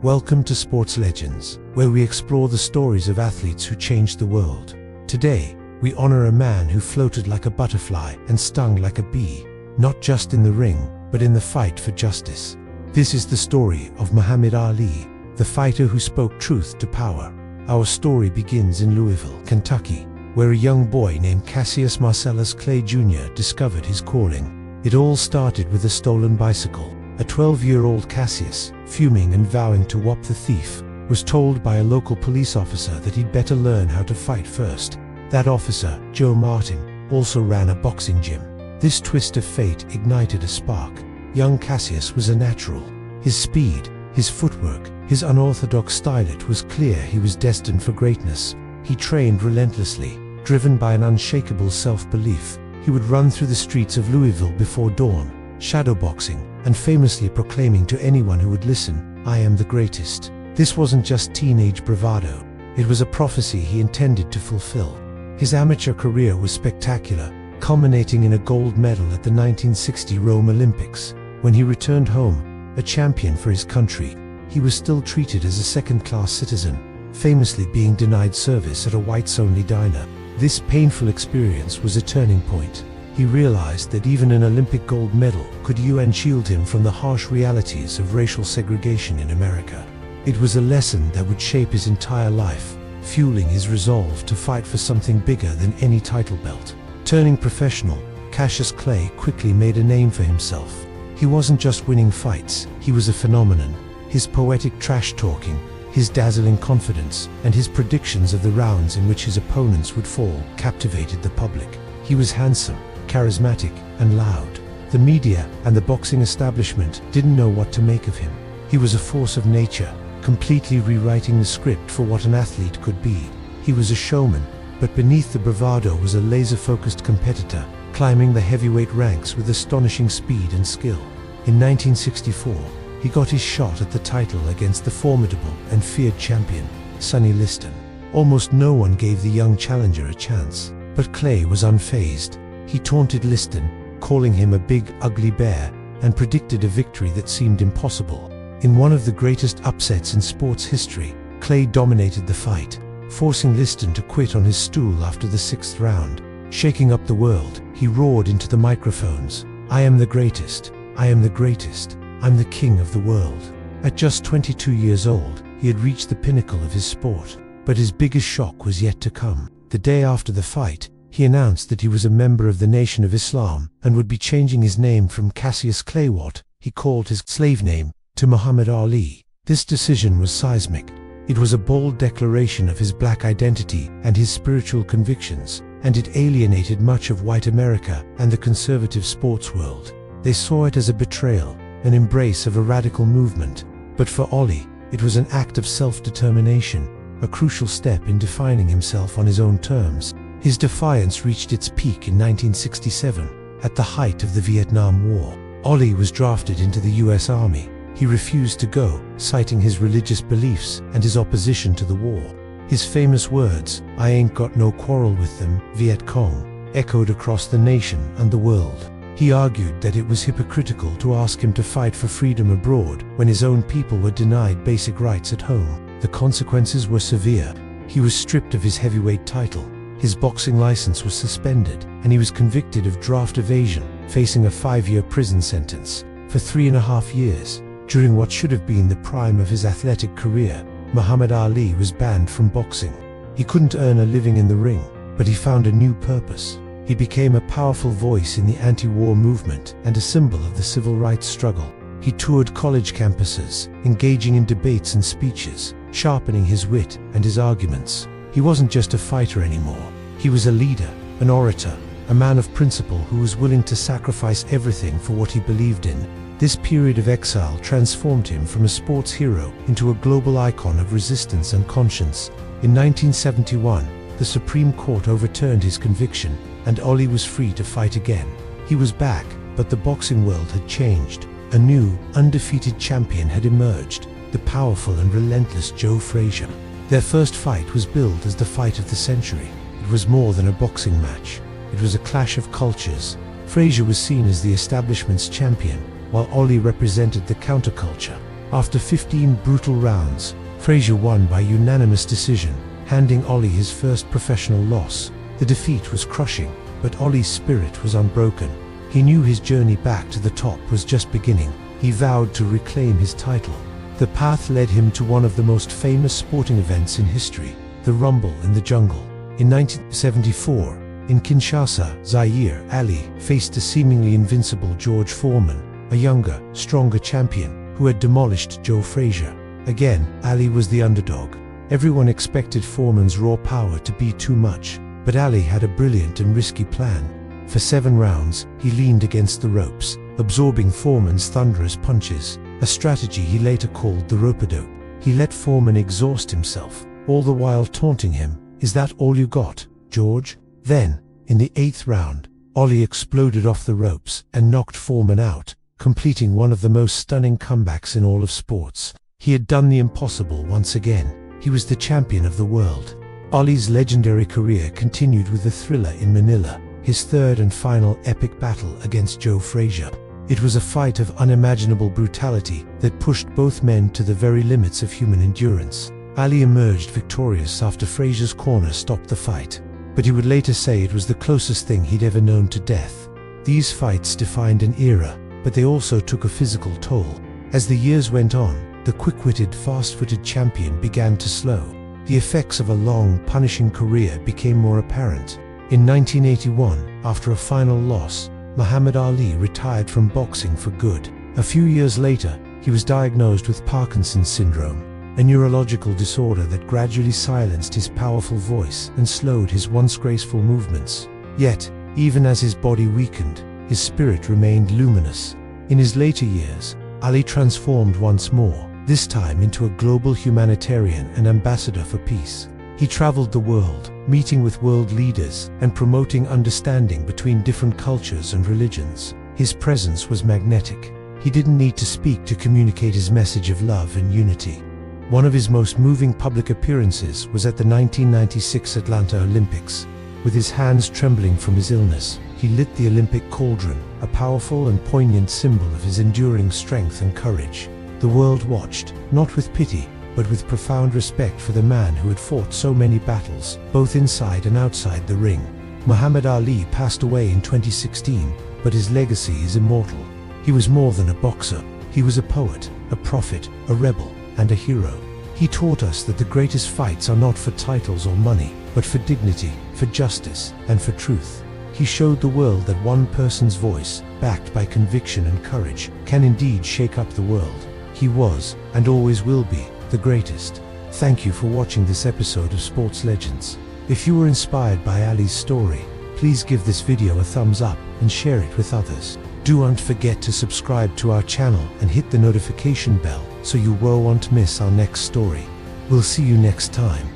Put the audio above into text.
Welcome to Sports Legends, where we explore the stories of athletes who changed the world. Today, we honor a man who floated like a butterfly and stung like a bee, not just in the ring, but in the fight for justice. This is the story of Muhammad Ali, the fighter who spoke truth to power. Our story begins in Louisville, Kentucky, where a young boy named Cassius Marcellus Clay Jr. discovered his calling. It all started with a stolen bicycle. A 12-year-old Cassius, fuming and vowing to whop the thief, was told by a local police officer that he'd better learn how to fight first. That officer, Joe Martin, also ran a boxing gym. This twist of fate ignited a spark. Young Cassius was a natural. His speed, his footwork, his unorthodox style, it was clear he was destined for greatness. He trained relentlessly, driven by an unshakable self-belief. He would run through the streets of Louisville before dawn, shadowboxing, and famously proclaiming to anyone who would listen, "I am the greatest." This wasn't just teenage bravado. It was a prophecy he intended to fulfill. His amateur career was spectacular, culminating in a gold medal at the 1960 Rome Olympics. When he returned home, a champion for his country, he was still treated as a second-class citizen, famously being denied service at a whites-only diner. This painful experience was a turning point. He realized that even an Olympic gold medal could shield him from the harsh realities of racial segregation in America. It was a lesson that would shape his entire life, fueling his resolve to fight for something bigger than any title belt. Turning professional, Cassius Clay quickly made a name for himself. He wasn't just winning fights, he was a phenomenon. His poetic trash-talking, his dazzling confidence, and his predictions of the rounds in which his opponents would fall captivated the public. He was handsome, charismatic, and loud. The media and the boxing establishment didn't know what to make of him. He was a force of nature, completely rewriting the script for what an athlete could be. He was a showman, but beneath the bravado was a laser-focused competitor, climbing the heavyweight ranks with astonishing speed and skill. In 1964, he got his shot at the title against the formidable and feared champion, Sonny Liston. Almost no one gave the young challenger a chance, but Clay was unfazed. He taunted Liston, calling him a big, ugly bear, and predicted a victory that seemed impossible. In one of the greatest upsets in sports history, Clay dominated the fight, forcing Liston to quit on his stool after the 6th round. Shaking up the world, he roared into the microphones, "I am the greatest. I am the greatest. I'm the king of the world." At just 22 years old, he had reached the pinnacle of his sport. But his biggest shock was yet to come. The day after the fight, he announced that he was a member of the Nation of Islam and would be changing his name from Cassius Clay, what he called his slave name, to Muhammad Ali. This decision was seismic. It was a bold declaration of his black identity and his spiritual convictions, and it alienated much of white America and the conservative sports world. They saw it as a betrayal, an embrace of a radical movement. But for Ali, it was an act of self-determination, a crucial step in defining himself on his own terms. His defiance reached its peak in 1967, at the height of the Vietnam War. Ali was drafted into the US Army. He refused to go, citing his religious beliefs and his opposition to the war. His famous words, "I ain't got no quarrel with them, Viet Cong," echoed across the nation and the world. He argued that it was hypocritical to ask him to fight for freedom abroad when his own people were denied basic rights at home. The consequences were severe. He was stripped of his heavyweight title. His boxing license was suspended, and he was convicted of draft evasion, facing a 5-year prison sentence. For 3.5 years, during what should have been the prime of his athletic career, Muhammad Ali was banned from boxing. He couldn't earn a living in the ring, but he found a new purpose. He became a powerful voice in the anti-war movement and a symbol of the civil rights struggle. He toured college campuses, engaging in debates and speeches, sharpening his wit and his arguments. He wasn't just a fighter anymore. He was a leader, an orator, a man of principle who was willing to sacrifice everything for what he believed in. This period of exile transformed him from a sports hero into a global icon of resistance and conscience. In 1971, the Supreme Court overturned his conviction, and Ali was free to fight again. He was back, but the boxing world had changed. A new, undefeated champion had emerged, the powerful and relentless Joe Frazier. Their first fight was billed as the fight of the century. It was more than a boxing match. It was a clash of cultures. Frazier was seen as the establishment's champion, while Ali represented the counterculture. After 15 brutal rounds, Frazier won by unanimous decision, handing Ollie his first professional loss. The defeat was crushing, but Ollie's spirit was unbroken. He knew his journey back to the top was just beginning. He vowed to reclaim his title. The path led him to one of the most famous sporting events in history, the Rumble in the Jungle. In 1974, in Kinshasa, Zaire, Ali faced the seemingly invincible George Foreman, a younger, stronger champion who had demolished Joe Frazier. Again, Ali was the underdog. Everyone expected Foreman's raw power to be too much, but Ali had a brilliant and risky plan. For 7 rounds, he leaned against the ropes, absorbing Foreman's thunderous punches, a strategy he later called the rope-a-dope. He let Foreman exhaust himself, all the while taunting him, "Is that all you got, George?" Then, in the 8th round, Ollie exploded off the ropes and knocked Foreman out, completing one of the most stunning comebacks in all of sports. He had done the impossible once again. He was the champion of the world. Ollie's legendary career continued with the thriller in Manila, his third and final epic battle against Joe Frazier. It was a fight of unimaginable brutality that pushed both men to the very limits of human endurance. Ali emerged victorious after Frazier's corner stopped the fight, but he would later say it was the closest thing he'd ever known to death. These fights defined an era, but they also took a physical toll. As the years went on, the quick-witted, fast-footed champion began to slow. The effects of a long, punishing career became more apparent. In 1981, after a final loss, Muhammad Ali retired from boxing for good. A few years later, he was diagnosed with Parkinson's syndrome, a neurological disorder that gradually silenced his powerful voice and slowed his once graceful movements. Yet, even as his body weakened, his spirit remained luminous. In his later years, Ali transformed once more, this time into a global humanitarian and ambassador for peace. He traveled the world, meeting with world leaders and promoting understanding between different cultures and religions. His presence was magnetic. He didn't need to speak to communicate his message of love and unity. One of his most moving public appearances was at the 1996 Atlanta Olympics. With his hands trembling from his illness, he lit the Olympic cauldron, a powerful and poignant symbol of his enduring strength and courage. The world watched, not with pity, but with profound respect for the man who had fought so many battles, both inside and outside the ring. Muhammad Ali passed away in 2016, but his legacy is immortal. He was more than a boxer. He was a poet, a prophet, a rebel, and a hero. He taught us that the greatest fights are not for titles or money, but for dignity, for justice, and for truth. He showed the world that one person's voice, backed by conviction and courage, can indeed shake up the world. He was, and always will be, the greatest. Thank you for watching this episode of Sports Legends. If you were inspired by Ali's story, please give this video a thumbs up and share it with others. Don't forget to subscribe to our channel and hit the notification bell so you won't miss our next story. We'll see you next time.